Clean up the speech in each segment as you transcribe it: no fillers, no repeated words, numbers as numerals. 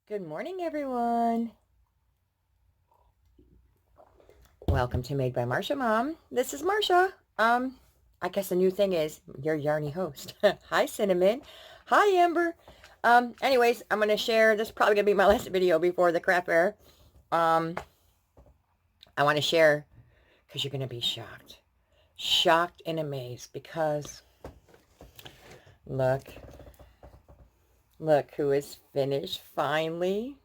Good morning, everyone. Welcome to Made by Marsha, Mom. This is Marsha. I guess the new thing is your yarny host. Hi, Cinnamon. Hi, Amber. Anyways, I'm gonna share. This is probably gonna be my last video before the craft fair. I want to share because you're gonna be shocked and amazed because look who is finished finally.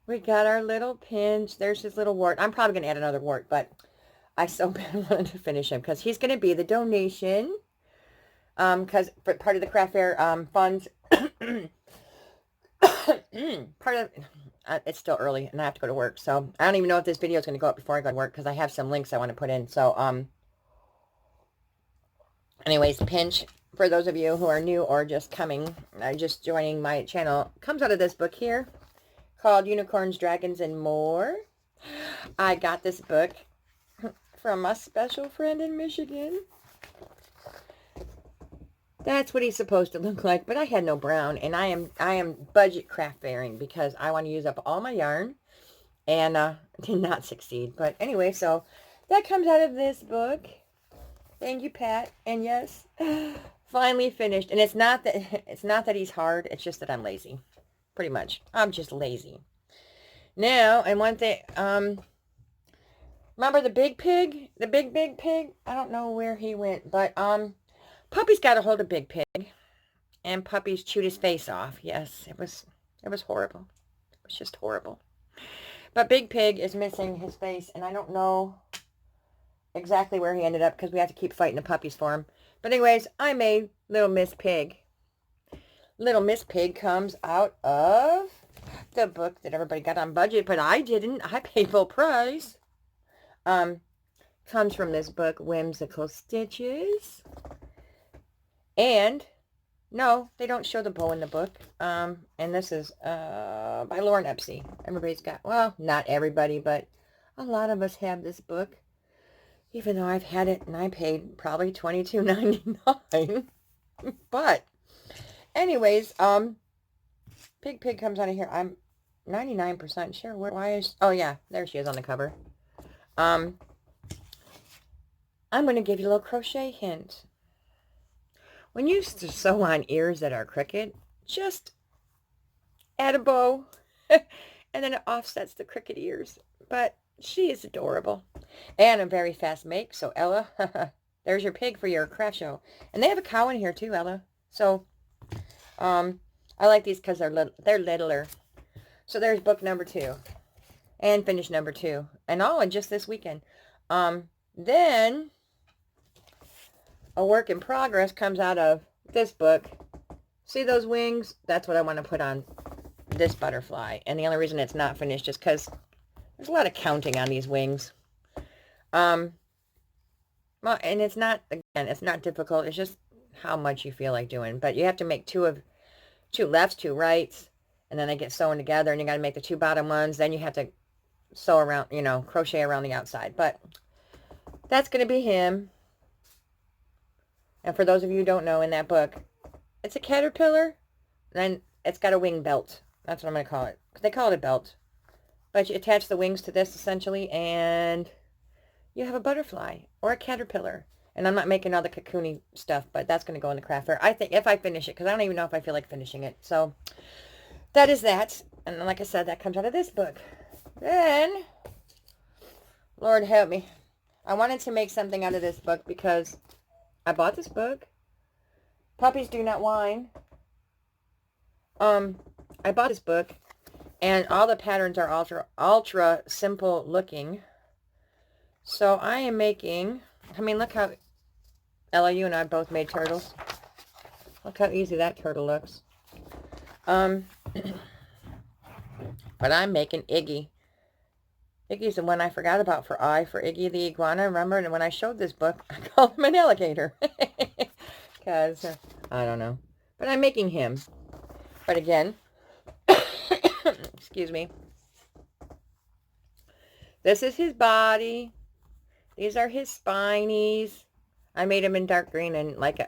We got our little pinch. There's his little wart. I'm probably going to add another wart, but I so bad wanted to finish him because he's going to be the donation. Because for part of the craft fair funds, part of it's still early and I have to go to work. So I don't even know if this video is going to go up before I go to work because I have some links I want to put in. So anyways, pinch for those of you who are new or just just joining my channel, comes out of this book here called Unicorns, Dragons, and More. I got this book from my special friend in Michigan. That's what he's supposed to look like, but I had no brown, and I am budget craft fairing because I want to use up all my yarn, and did not succeed. But anyway, so that comes out of this book. Thank you, Pat. And yes, finally finished. And it's not that he's hard. It's just that I'm lazy. Pretty much. I'm just lazy. Now, and one thing, remember the big pig? The big pig? I don't know where he went, but, Puppy's got a hold of Big Pig, and Puppy's chewed his face off. Yes, it was horrible. It was just horrible. But Big Pig is missing his face, and I don't know exactly where he ended up because we have to keep fighting the puppies for him. But anyways, I made Little Miss Pig. Little Miss Pig comes out of the book that everybody got on budget, but I didn't. I paid full price. Comes from this book, Whimsical Stitches. And no, they don't show the bow in the book. And this is by Lauren Epsey. Everybody's got, well, not everybody, but a lot of us have this book. Even though I've had it and I paid probably $22.99. But anyways, Big Pig comes out of here. I'm 99% sure. Why is... Oh, yeah. There she is on the cover. I'm going to give you a little crochet hint. When you sew on ears that are crooked, just add a bow. And then it offsets the crooked ears. But she is adorable. And a very fast make. So, Ella, there's your pig for your craft show. And they have a cow in here, too, Ella. So... I like these because they're littler. So there's book number 2. And finish number 2. And all in just this weekend. Then a work in progress comes out of this book. See those wings? That's what I want to put on this butterfly. And the only reason it's not finished is because there's a lot of counting on these wings. Well, and it's not, again, it's not difficult. It's just how much you feel like doing. But you have to make two lefts, 2 rights, and then they get sewn together, and you got to make the 2 bottom ones. Then you have to sew around, crochet around the outside. But that's going to be him. And for those of you who don't know, in that book, it's a caterpillar, and then it's got a wing belt. That's what I'm going to call it. They call it a belt. But you attach the wings to this, essentially, and you have a butterfly or a caterpillar. And I'm not making all the cocoony stuff, but that's going to go in the craft fair. I think if I finish it, because I don't even know if I feel like finishing it. So that is that. And like I said, that comes out of this book. Then, Lord help me. I wanted to make something out of this book because I bought this book. Puppies Do Not Whine. I bought this book, and all the patterns are ultra simple looking. So I am making, look how... Ella, you and I both made turtles. Look how easy that turtle looks. But I'm making Iggy. Iggy's the one I forgot about for Iggy the iguana. Remember, and when I showed this book, I called him an alligator. Because, I don't know. But I'm making him. But again, excuse me. This is his body. These are his spinies. I made them in dark green and like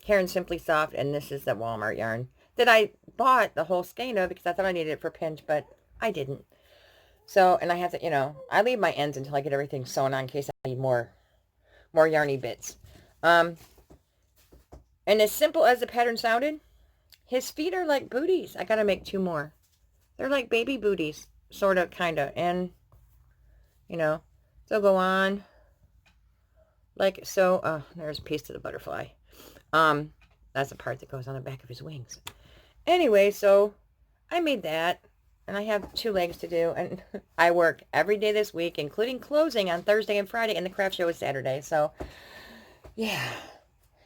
Karen Simply Soft, and this is the Walmart yarn. that I bought the whole skein of because I thought I needed it for pinch, but I didn't. So, and I have to, I leave my ends until I get everything sewn on in case I need more yarny bits. And as simple as the pattern sounded, his feet are like booties. I got to make 2 more. They're like baby booties, sort of, kind of. And, they'll go on like so. Oh, there's a piece to the butterfly. That's the part that goes on the back of his wings. Anyway, so I made that. And I have 2 legs to do. And I work every day this week, including closing on Thursday and Friday. And the craft show is Saturday. So, yeah.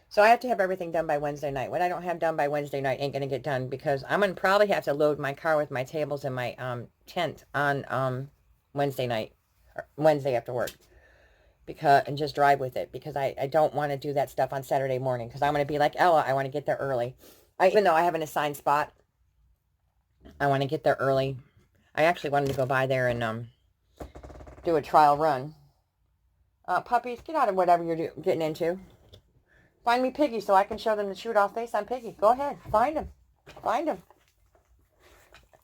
So I have to have everything done by Wednesday night. What I don't have done by Wednesday night ain't going to get done because I'm going to probably have to load my car with my tables and my tent on Wednesday night, or Wednesday after work, and just drive with it because I don't want to do that stuff on Saturday morning because I'm going to be like Ella. I want to get there early. Even though I have an assigned spot, I want to get there early. I actually wanted to go by there and do a trial run. Puppies, get out of whatever you're getting into. Find me Piggy so I can show them the chewed off face on Piggy. Go ahead. Find him. Find him.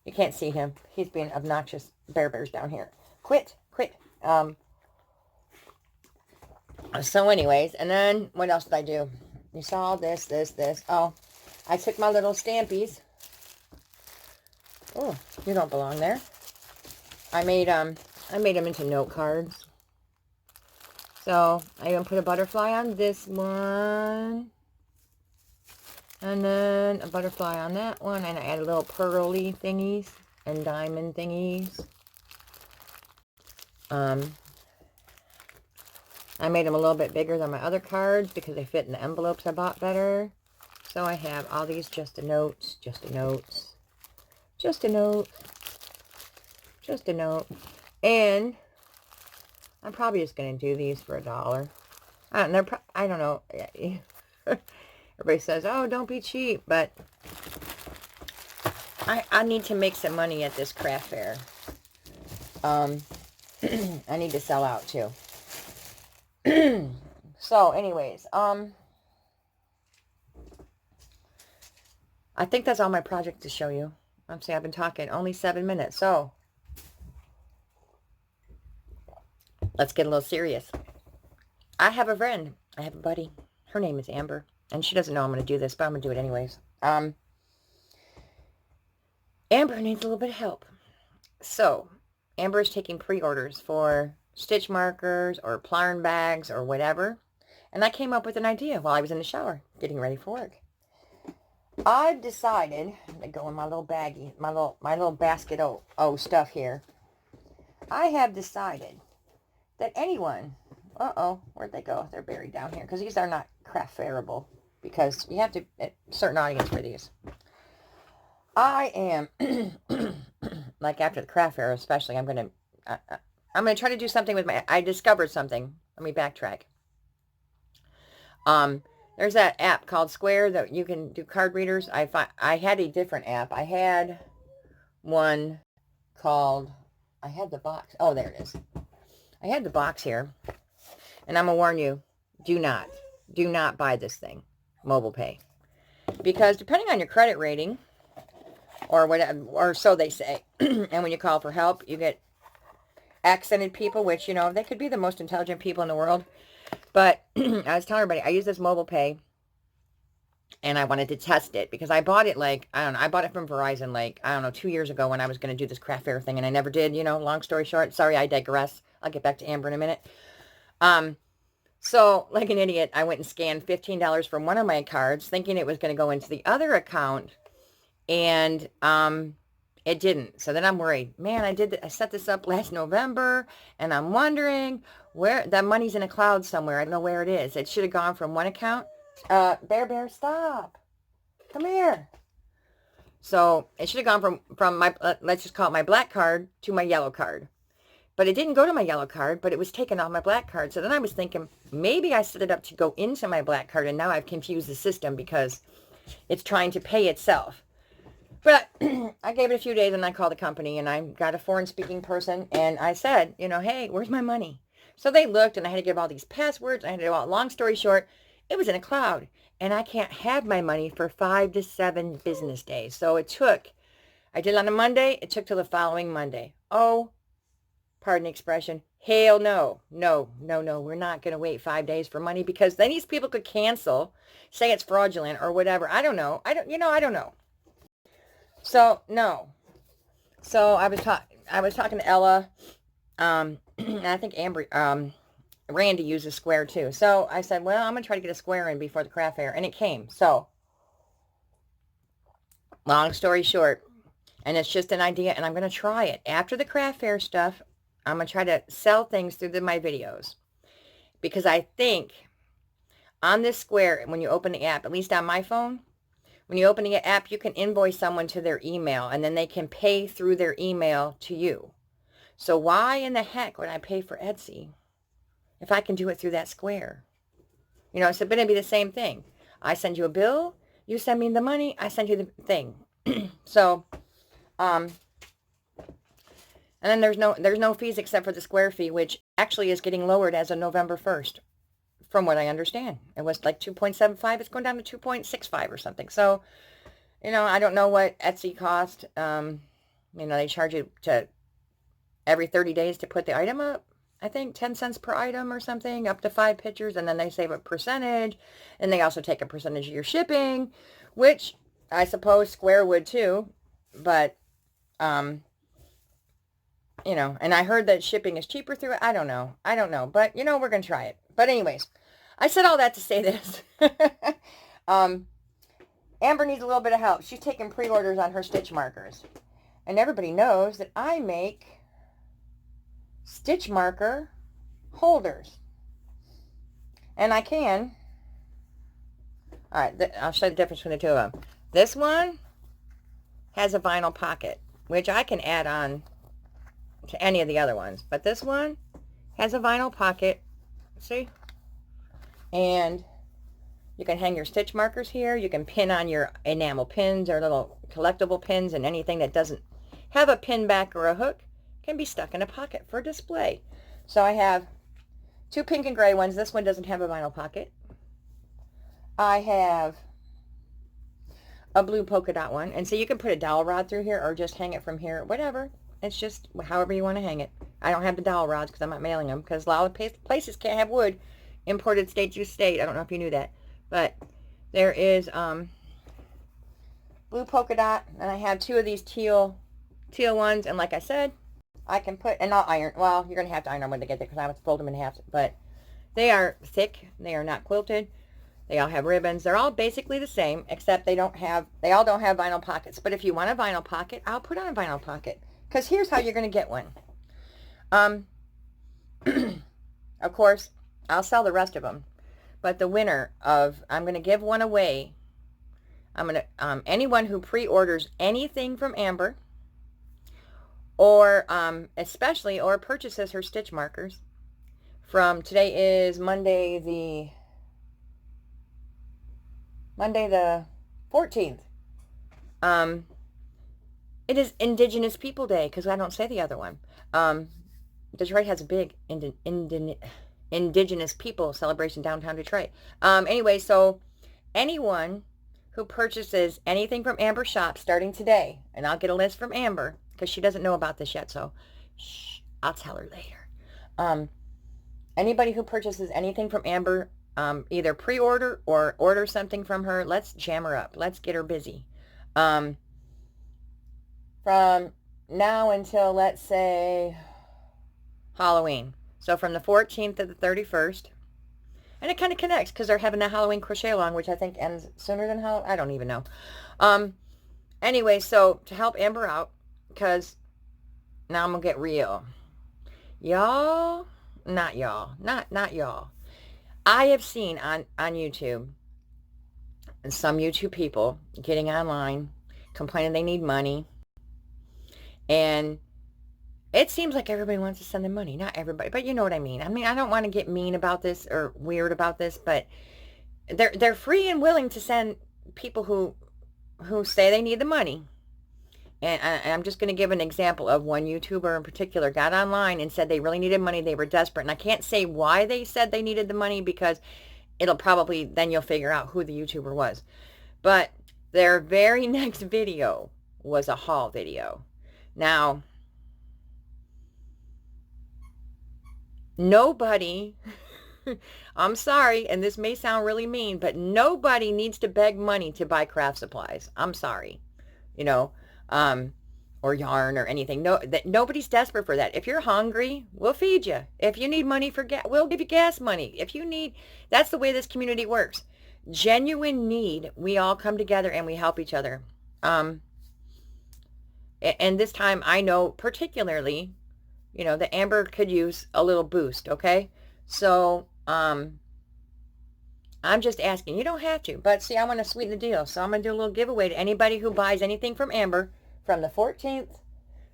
You can't see him. He's being obnoxious. Bear's down here. Quit. So anyways, and then what else did I do? You saw this. Oh, I took my little stampies. Oh, you don't belong there. I made them into note cards. So I even put a butterfly on this one. And then a butterfly on that one. And I added little pearly thingies and diamond thingies. I made them a little bit bigger than my other cards because they fit in the envelopes I bought better. So I have all these just a note. And I'm probably just going to do these for $1. I don't know. Everybody says, oh, don't be cheap. But I need to make some money at this craft fair. I need to sell out too. So anyways, I think that's all my project to show you. I've been talking only 7 minutes. So let's get a little serious. I have a friend. I have a buddy. Her name is Amber. And she doesn't know I'm going to do this, but I'm going to do it anyways. Amber needs a little bit of help. So, Amber is taking pre-orders for stitch markers or Plarn bags or whatever. And I came up with an idea while I was in the shower, getting ready for work. I've decided to go in my little baggie, my little basket of stuff here. I have decided that anyone, where'd they go? They're buried down here because these are not craft fairable because you have to a certain audience for these. I am like after the craft fair, especially. I'm gonna try to do something with I discovered something. Let me backtrack. There's that app called Square that you can do card readers. I had a different app. I had one called. I had the box. Oh, there it is. I had the box here, and I'm gonna warn you: do not buy this thing, mobile pay, because depending on your credit rating, or whatever, or so they say, and when you call for help, you get accented people, which they could be the most intelligent people in the world. But I was telling everybody I use this mobile pay, and I wanted to test it because I bought it I bought it from Verizon 2 years ago when I was going to do this craft fair thing, and I never did. Long story short. Sorry, I digress. I'll get back to Amber in a minute. So, like an idiot, I went and scanned $15 from one of my cards, thinking it was going to go into the other account, and it didn't. So then I'm worried. Man, I set this up last November, and I'm wondering where that money's in a cloud somewhere. I don't know where it is. It should have gone from one account. Bear, stop. Come here. So it should have gone from my, let's just call it my black card to my yellow card. But it didn't go to my yellow card, but it was taken off my black card. So then I was thinking, maybe I set it up to go into my black card, and now I've confused the system because it's trying to pay itself. But I gave it a few days, and I called the company, and I got a foreign-speaking person, and I said, hey, where's my money? So they looked, and I had to give all these passwords. I had to do all, long story short, It was in a cloud. And I can't have my money for 5 to 7 business days. So I did it on a Monday. It took till the following Monday. Oh, pardon the expression. Hell no. No, no, no. We're not going to wait 5 days for money, because then these people could cancel, say it's fraudulent or whatever. I don't know. I don't know. So, no. So I was talking to Ella, and I think Randy uses Square too. So I said, well, I'm going to try to get a Square in before the craft fair. And it came. So, long story short, and it's just an idea, and I'm going to try it. After the craft fair stuff, I'm going to try to sell things through my videos. Because I think on this Square, when you open the app, at least on my phone, when you open the app, you can invoice someone to their email, and then they can pay through their email to you. So why in the heck would I pay for Etsy if I can do it through that Square? You know, it's going to be the same thing. I send you a bill, you send me the money, I send you the thing. So, and then there's no fees except for the Square fee, which actually is getting lowered as of November 1st. From what I understand, it was like 2.75. It's going down to 2.65 or something. So, you know, I don't know what Etsy cost. You know, they charge you to every 30 days to put the item up. I think 10 cents per item or something, up to 5 pictures. And then they save a percentage. And they also take a percentage of your shipping, which I suppose Square would too. But, you know, and I heard that shipping is cheaper through it. I don't know. But, you know, we're going to try it. But anyways, I said all that to say this. Amber needs a little bit of help. She's taking pre-orders on her stitch markers. And everybody knows that I make stitch marker holders. And I can. All right, I'll show you the difference between the two of them. This one has a vinyl pocket, which I can add on to any of the other ones. But this one has a vinyl pocket. See? And you can hang your stitch markers here. You can pin on your enamel pins or little collectible pins, and anything that doesn't have a pin back or a hook can be stuck in a pocket for display. So I have 2 pink and gray ones. This one doesn't have a vinyl pocket. I have a blue polka dot one. And so you can put a dowel rod through here or just hang it from here, whatever. It's just however you want to hang it. I don't have the dowel rods because I'm not mailing them, because a lot of places can't have wood imported state to state. I don't know if you knew that. But there is blue polka dot, and I have 2 of these teal ones. And like I said, I can put, and I'll iron. Well, you're going to have to iron them when they get there because I have to fold them in half. But they are thick. They are not quilted. They all have ribbons. They're all basically the same, except they all don't have vinyl pockets. But if you want a vinyl pocket, I'll put on a vinyl pocket. Because here's how you're going to get one. Of course, I'll sell the rest of them. But the winner of, I'm going to give one away. I'm going to, anyone who pre-orders anything from Amber, or especially, or purchases her stitch markers from, today is Monday the 14th. It is Indigenous People Day, because I don't say the other one. Detroit has a big Indigenous people celebration downtown Detroit. Anyway, so anyone who purchases anything from Amber Shop starting today, and I'll get a list from Amber, because she doesn't know about this yet, so shh, I'll tell her later. Anybody who purchases anything from Amber, either pre-order or order something from her, let's jam her up. Let's get her busy. From now until, let's say, Halloween. So from the 14th to the 31st. And it kind of connects because they're having a Halloween crochet along, which I think ends sooner than Halloween. I don't even know. Anyway, so to help Amber out, because now I'm going to get real. Y'all, not y'all, not y'all. I have seen on YouTube, and some YouTube people getting online, complaining they need money. And it seems like everybody wants to send them money. Not everybody, but you know what I mean. I mean, I don't want to get mean about this or weird about this, but they're free and willing to send people who say they need the money. And I'm just going to give an example of one YouTuber in particular got online and said they really needed money. They were desperate. And I can't say why they said they needed the money, because it'll probably, then you'll figure out who the YouTuber was. But their very next video was a haul video. Now, nobody, I'm sorry, and this may sound really mean, but nobody needs to beg money to buy craft supplies. I'm sorry, you know, or yarn or anything. No, that nobody's desperate for that. If you're hungry, we'll feed you. If you need money for gas, we'll give you gas money. If you need, that's the way this community works. Genuine need, we all come together and we help each other. And this time I know particularly, you know, that Amber could use a little boost, okay? So, I'm just asking. You don't have to, but see, I want to sweeten the deal. So I'm going to do a little giveaway to anybody who buys anything from Amber from the 14th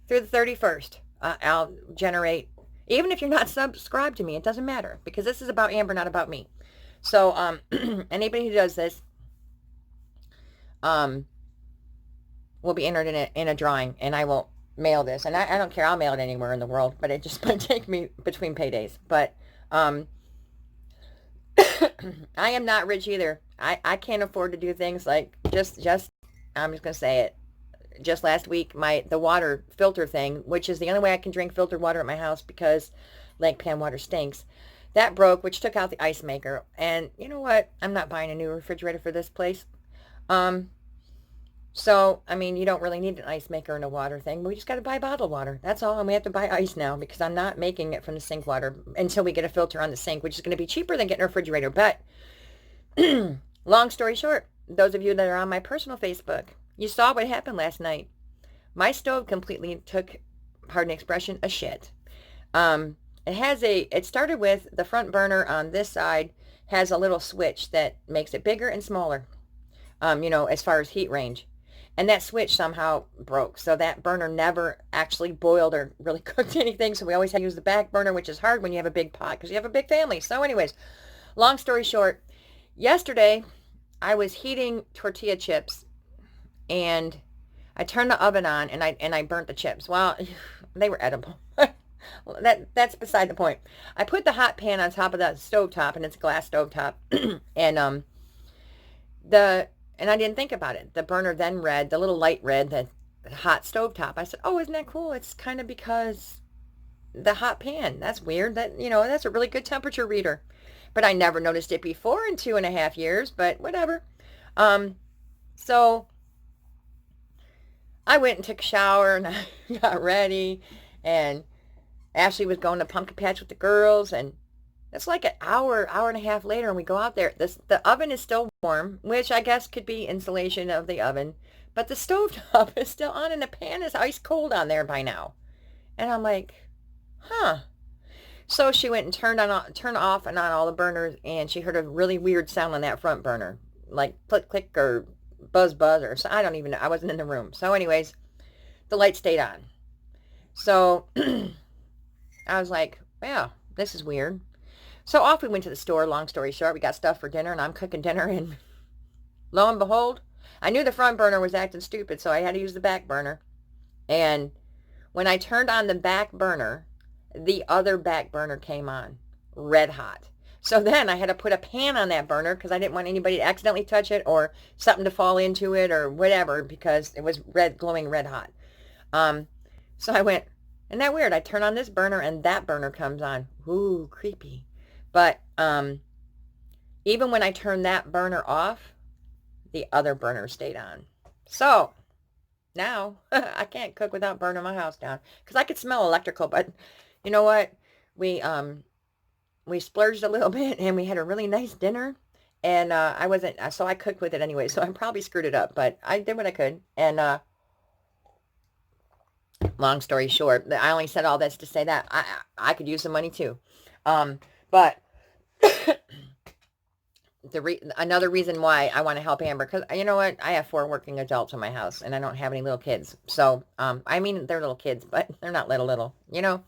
through the 31st. I'll generate, even if you're not subscribed to me, it doesn't matter, because this is about Amber, not about me. So, anybody who does this, will be entered in a drawing, and I will mail this. And I don't care. I'll mail it anywhere in the world, but it just might take me between paydays. But, I am not rich either. I can't afford to do things like just I'm just gonna say it. Just last week, the water filter thing, which is the only way I can drink filtered water at my house because Lake Pan water stinks, that broke, which took out the ice maker. And you know what? I'm not buying a new refrigerator for this place. So, I mean, you don't really need an ice maker and a water thing. But we just got to buy bottled water. That's all. And we have to buy ice now because I'm not making it from the sink water until we get a filter on the sink, which is going to be cheaper than getting a refrigerator. But long story short, those of you that are on my personal Facebook, you saw what happened last night. My stove completely took, pardon the expression, a shit. It started with the front burner on this side has a little switch that makes it bigger and smaller, you know, as far as heat range. And that switch somehow broke. So that burner never actually boiled or really cooked anything. So we always had to use the back burner, which is hard when you have a big pot because you have a big family. So anyways, long story short, yesterday I was heating tortilla chips and I turned the oven on and I burnt the chips. Well, they were edible. That's beside the point. I put the hot pan on top of the stovetop, and it's a glass stovetop. And and I didn't think about it. The burner then read, the little light read, the hot stovetop. I said, oh, isn't that cool? It's kind of because the hot pan. That's weird. That, you know, that's a really good temperature reader. But I never noticed it before in 2.5 years, but whatever. So I went and took a shower and I got ready, and Ashley was going to pumpkin patch with the girls, and it's like an hour and a half later, and we go out there. The oven is still warm, which I guess could be insulation of the oven, but the stovetop is still on, and the pan is ice cold on there by now. And I'm like, huh. So she went and turned off and on all the burners, and she heard a really weird sound on that front burner, like click click or buzz buzz or so. I don't even know. I wasn't in the room. So anyways, the light stayed on. So I was like, wow, this is weird. So off we went to the store. Long story short, we got stuff for dinner, and I'm cooking dinner, and lo and behold, I knew the front burner was acting stupid, so I had to use the back burner. And when I turned on the back burner, the other back burner came on, red hot. So then I had to put a pan on that burner because I didn't want anybody to accidentally touch it or something to fall into it or whatever, because it was glowing red hot. So I went, isn't that weird? I turn on this burner and that burner comes on. Ooh, creepy. But even when I turned that burner off, the other burner stayed on. So now I can't cook without burning my house down, because I could smell electrical. But you know what? We splurged a little bit, and we had a really nice dinner. And so I cooked with it anyway. So I probably screwed it up, but I did what I could. And long story short, I only said all this to say that I could use some money too. But another reason why I want to help Amber, because you know what? I have 4 working adults in my house, and I don't have any little kids. So, I mean, they're little kids, but they're not little, you know?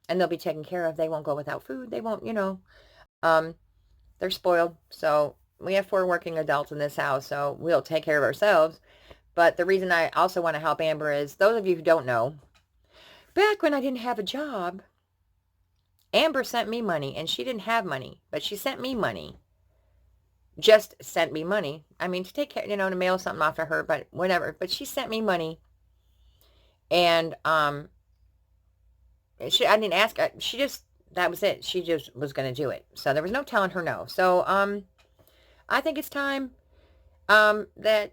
And they'll be taken care of. They won't go without food. They won't, you know, they're spoiled. So we have 4 working adults in this house, so we'll take care of ourselves. But the reason I also want to help Amber is, those of you who don't know, back when I didn't have a job, Amber sent me money, and she didn't have money, but she sent me money. Just sent me money. I mean, to take care, you know, to mail something off to her, but whatever. But she sent me money, and I didn't ask her. She just, that was it. She just was going to do it. So there was no telling her no. So I think it's time that,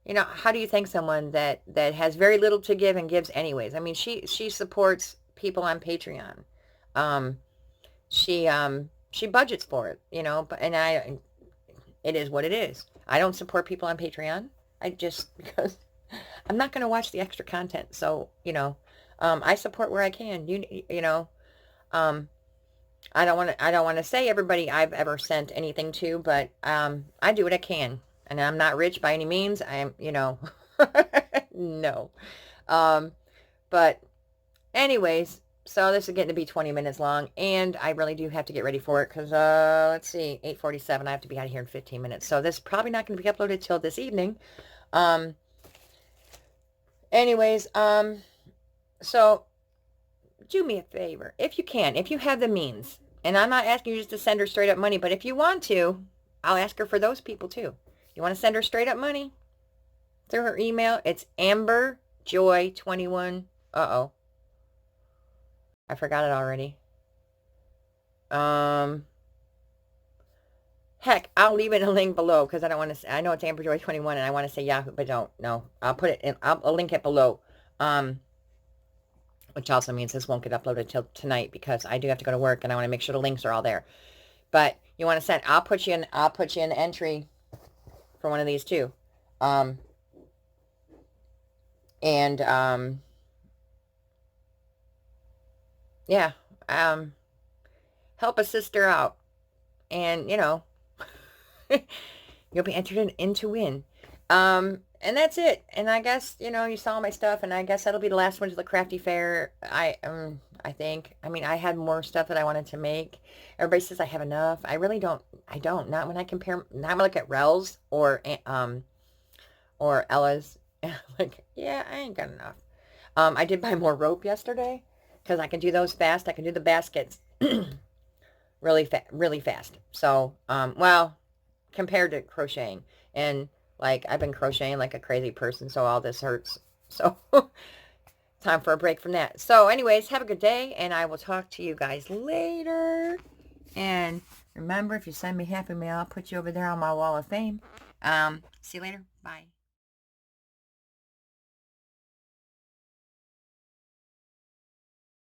you know, how do you thank someone that has very little to give and gives anyways? I mean, she supports people on Patreon. She budgets for it, you know, but it is what it is. I don't support people on Patreon. I just, because I'm not going to watch the extra content. So, you know, I support where I can. You know, I don't want to say everybody I've ever sent anything to, but I do what I can, and I'm not rich by any means. I am, you know, no. But anyways, so this is getting to be 20 minutes long, and I really do have to get ready for it because let's see, 8:47. I have to be out of here in 15 minutes. So this is probably not going to be uploaded till this evening. Anyways, so do me a favor, if you can, if you have the means, and I'm not asking you just to send her straight up money, but if you want to, I'll ask her for those people too. You want to send her straight up money through her email? It's amberjoy21. Uh-oh. I forgot it already. Heck, I'll leave it in a link below because I don't want to. I know it's amberjoy21 and I want to say Yahoo, but don't. No, I'll put it in. I'll link it below. Which also means this won't get uploaded till tonight because I do have to go to work and I want to make sure the links are all there. But you want to send? I'll put you in the entry for one of these too. Yeah. Help a sister out, and you know, you'll be entered in to win. And that's it. And I guess, you know, you saw my stuff, and I guess that'll be the last one to the crafty fair. I think. I mean, I had more stuff that I wanted to make. Everybody says I have enough. I really don't. I don't. Not when I compare. Not when I look at Rel's or Ella's. Like, yeah, I ain't got enough. I did buy more rope yesterday because I can do those fast. I can do the baskets really fast. So, well, compared to crocheting, and like I've been crocheting like a crazy person, so all this hurts. So time for a break from that. So anyways, have a good day, and I will talk to you guys later. And remember, if you send me Happy Mail, I'll put you over there on my wall of fame. See you later. Bye.